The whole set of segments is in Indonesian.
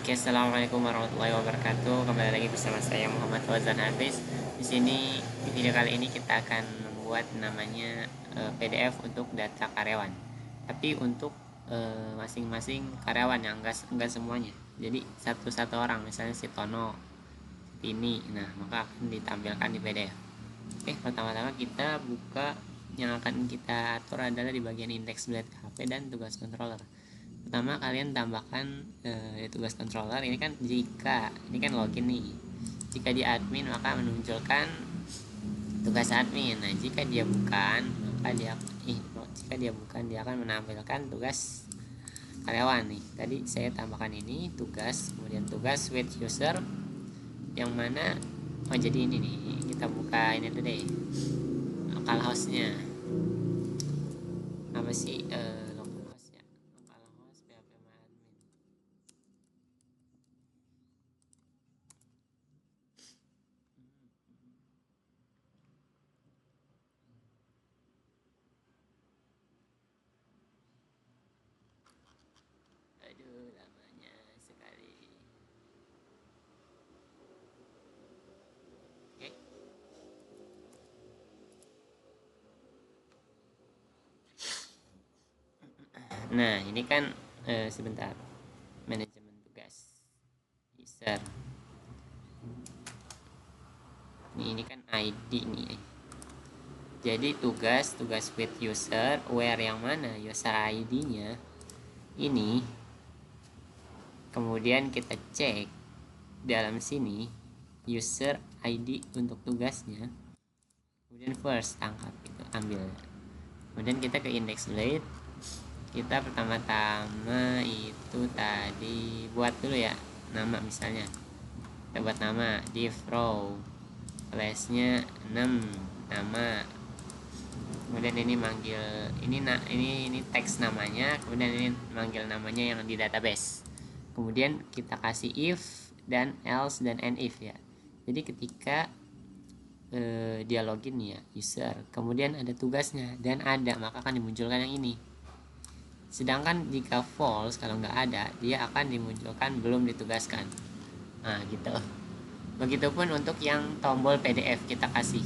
Oke, assalamualaikum warahmatullahi wabarakatuh. Kembali lagi bersama saya Muhammad Fauzan Hafiz. Di sini di video kali ini kita akan membuat namanya PDF untuk data karyawan. Tapi untuk masing-masing karyawan yang enggak semuanya. Jadi satu orang, misalnya si Tono, ini, nah maka akan ditampilkan di PDF. Oke, pertama-tama kita buka. Yang akan kita atur adalah di bagian index blade HP dan tugas controller. Pertama kalian tambahkan tugas controller ini kan ini kan login nih. Jika di admin maka menunjukkan tugas admin. Nah, jika dia bukan dia akan menampilkan tugas karyawan nih. Tadi saya tambahkan ini tugas, kemudian tugas with user yang mana jadi ini nih. Kita buka ini dulu deh. Local hostnya. Apa sih local hostnya? Local host PHP admin. Aduh, lamanya sekali. Oke. Nah, ini kan sebentar. Manajemen tugas user. Ini kan ID nih. Jadi tugas with user, where yang mana user ID-nya ini. Kemudian kita cek dalam sini user ID untuk tugasnya. Kemudian first tangkap itu, ambil. Kemudian kita ke index blade. Kita pertama-tama itu tadi buat dulu ya nama, misalnya kita buat nama div row, class-nya 6 nama. Kemudian ini manggil ini teks namanya, kemudian ini manggil namanya yang di database. Kemudian kita kasih if dan else dan and if ya. Jadi ketika dia login ya user, kemudian ada tugasnya dan ada, maka akan dimunculkan yang ini. Sedangkan jika false, kalau nggak ada, dia akan dimunculkan belum ditugaskan. Nah gitu. Begitupun untuk yang tombol PDF kita kasih,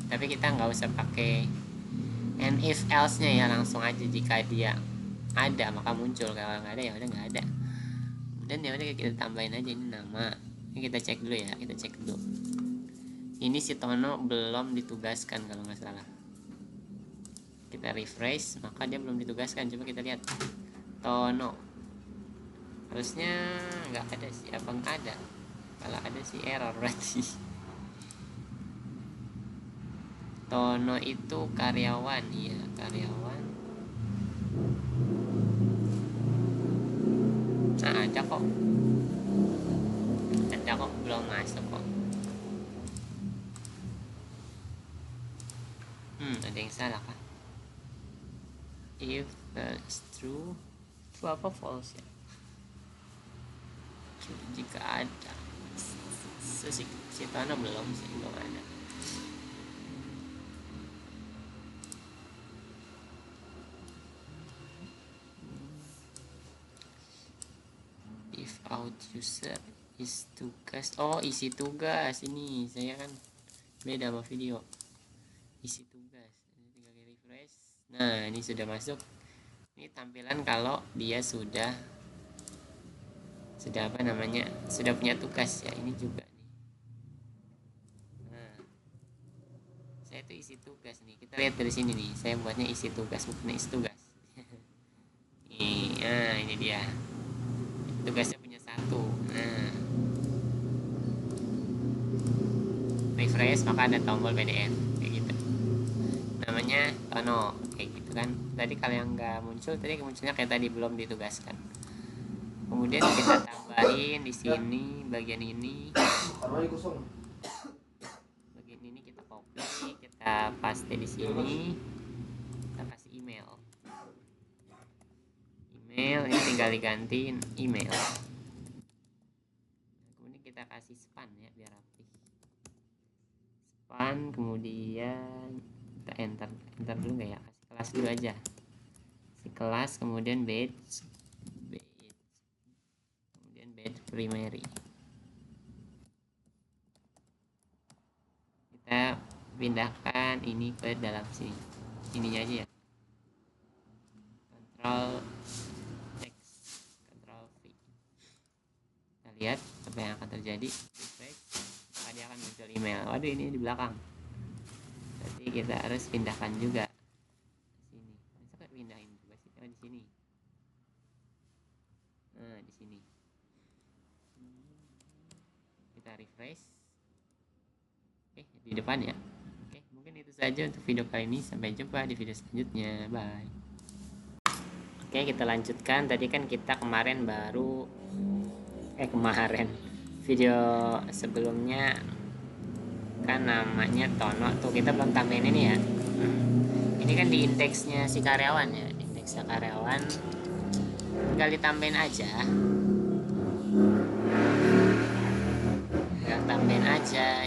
tapi kita nggak usah pakai and if else nya ya, langsung aja jika dia ada maka muncul, kalau nggak ada ya udah nggak ada. Dan ya udah kita tambahin aja ini nama. Ini kita cek dulu ya, kita cek dulu. Ini si Tono belum ditugaskan kalau nggak salah. Kita refresh, maka dia belum ditugaskan. Coba kita lihat Tono, harusnya nggak ada sih, apa nggak ada? Kalau ada sih error berarti. Tono itu karyawan, iya karyawan. Nah ada kok, belum masuk kok. Ada yang salah kah? If is true apa false ya? Jika ada, si Tono belum ada. If out user is tugas, isi tugas. Ini saya kan beda sama video. Isi tugas, ini tinggal di refresh. Nah ini sudah masuk. Ini tampilan kalau dia sudah apa namanya, sudah punya tugas ya. Ini juga nih. Nah, saya tuh isi tugas nih. Kita lihat dari sini nih. Saya buatnya isi tugas, bukan isi tugas. Ini dia. Tugasnya punya satu. Nah, refresh maka ada tombol PDF kayak gitu. Namanya Tono kayak gitu kan. Tadi kalau yang nggak muncul, tadi munculnya kayak tadi belum ditugaskan. Kemudian kita tambahin di sini bagian ini. Bagian ini kita copy, kita paste di sini. Kita kasih email. Ini tinggal digantiin email. Kemudian kita kasih span ya biar rapi. Span, kemudian kita enter dulu nggak ya? Kasih kelas dulu aja. Kasih kelas, kemudian batch, embed primary. Kita pindahkan ini ke dalam sini, ininya aja ya, Ctrl X, Ctrl V. Kita lihat apa yang akan terjadi. Refresh, maka dia akan muncul email. Waduh, ini di belakang, berarti kita harus pindahkan juga sini. Masa kayak pindahin juga sih, di sini. Nah, di sini kita refresh. Oke, di depan ya. Oke, mungkin itu saja untuk video kali ini. Sampai jumpa di video selanjutnya. Bye. Oke, kita lanjutkan. Tadi kan kita kemarin video sebelumnya kan namanya Tono tuh, kita belum tambahin ini ya. Ini kan di indeksnya si karyawan ya, indeksnya karyawan tinggal ditambahin aja,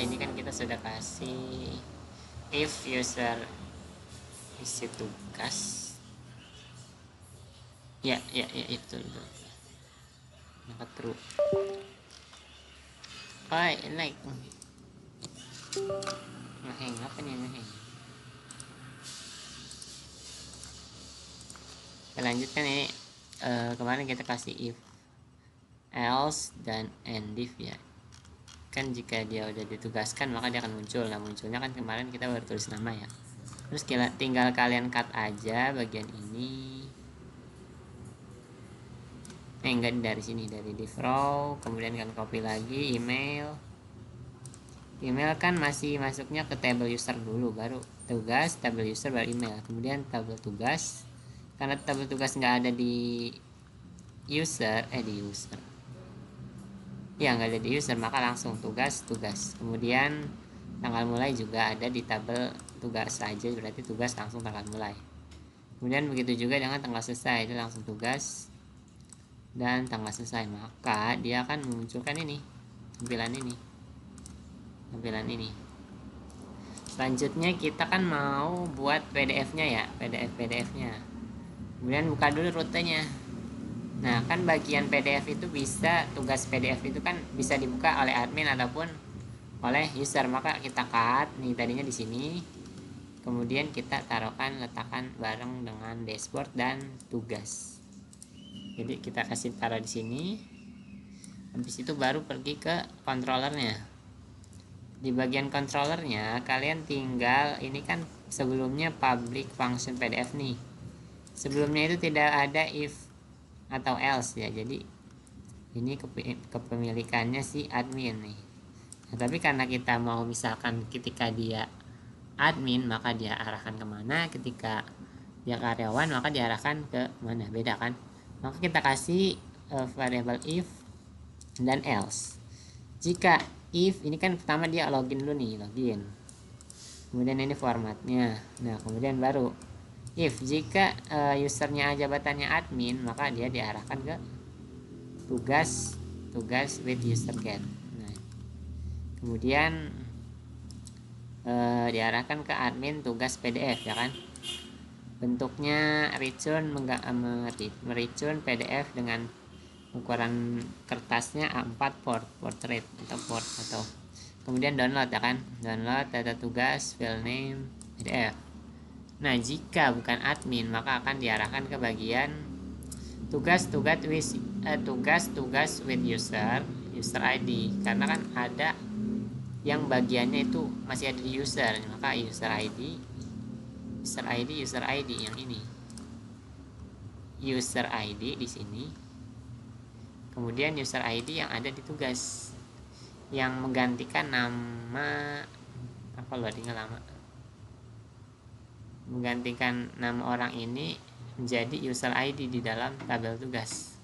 ini kan kita sudah kasih if user isi tugas ya itu dapat true. Like ngeheng apa nih, ngeheng. Kita lanjutkan ini. Kemarin kita kasih if, else, dan and if ya. Kan jika dia udah ditugaskan maka dia akan muncul. Nah, munculnya kan kemarin kita baru tulis nama ya. Terus tinggal kalian cut aja bagian ini. Enggak, dari sini, dari div row, kemudian kan copy lagi email kan masih masuknya ke table user dulu, baru tugas, table user, baru email, kemudian table tugas. Karena tabel tugas nggak ada di user, nggak ada di user, maka langsung tugas, kemudian tanggal mulai juga ada di tabel tugas saja, berarti tugas langsung tanggal mulai. Kemudian begitu juga dengan tanggal selesai, itu langsung tugas dan tanggal selesai, maka dia akan memunculkan ini, tampilan ini. Selanjutnya kita kan mau buat PDF-nya ya, PDF-nya. Kemudian buka dulu rutenya. Nah, kan bagian PDF itu bisa, tugas PDF itu kan bisa dibuka oleh admin ataupun oleh user, maka kita cut nih tadinya di sini. Kemudian kita letakkan bareng dengan dashboard dan tugas. Jadi kita kasih taruh di sini. Habis itu baru pergi ke controllernya. Di bagian controllernya kalian tinggal, ini kan sebelumnya public function PDF nih. Sebelumnya itu tidak ada if atau else ya, jadi ini kepemilikannya si admin nih. Nah, tapi karena kita mau misalkan ketika dia admin maka dia arahkan kemana, ketika dia karyawan maka diarahkan ke mana, beda kan. Maka kita kasih variable if dan else. Jika if, ini kan pertama dia login dulu nih, kemudian ini formatnya. Nah, kemudian baru if, jika usernya jabatannya admin maka dia diarahkan ke tugas with user get. Nah, kemudian diarahkan ke admin tugas PDF ya kan. Bentuknya return PDF dengan ukuran kertasnya A4 portrait atau kemudian download ya kan, download data tugas file name PDF. Nah, jika bukan admin maka akan diarahkan ke bagian tugas with user ID, karena kan ada yang bagiannya itu masih ada di user, maka user ID yang ini, user ID di sini. Kemudian user ID yang ada di tugas yang menggantikan nama menggantikan nama orang ini menjadi user ID di dalam tabel tugas.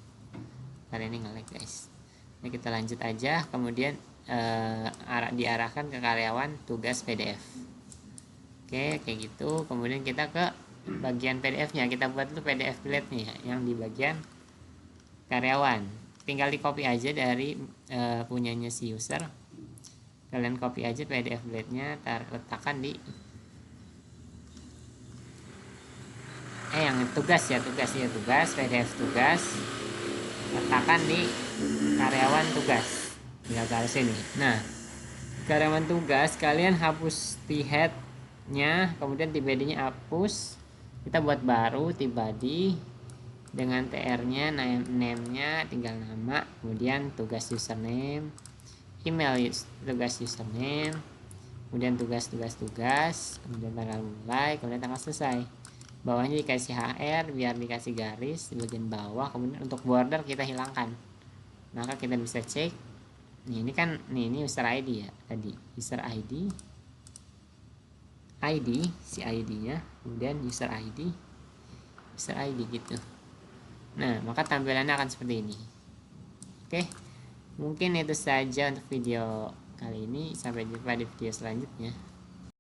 Kali ini nge-lag guys. Nah, kita lanjut aja. Kemudian diarahkan ke karyawan tugas PDF. Oke, kayak gitu. Kemudian kita ke bagian PDF-nya. Kita buat dulu PDF plate nih yang di bagian karyawan. Tinggal di copy aja dari punyanya si user. Kalian copy aja PDF plate-nya, letakkan di yang tugas PDF tugas, letakkan di karyawan tugas, tinggal taruh sini. Nah, karyawan tugas kalian hapus t head nya, kemudian t body nya hapus, kita buat baru t body dengan tr nya, name nya tinggal nama, kemudian tugas username, email tugas username, kemudian tugas, kemudian tanggal mulai, kemudian tanggal selesai. Bawahnya dikasih HR biar dikasih garis di bagian bawah. Kemudian untuk border kita hilangkan, maka kita bisa cek nih, ini kan nih, ini user ID ya, tadi user ID si ID nya, kemudian user ID gitu. Nah, maka tampilannya akan seperti ini. Oke, mungkin itu saja untuk video kali ini. Sampai jumpa di video selanjutnya.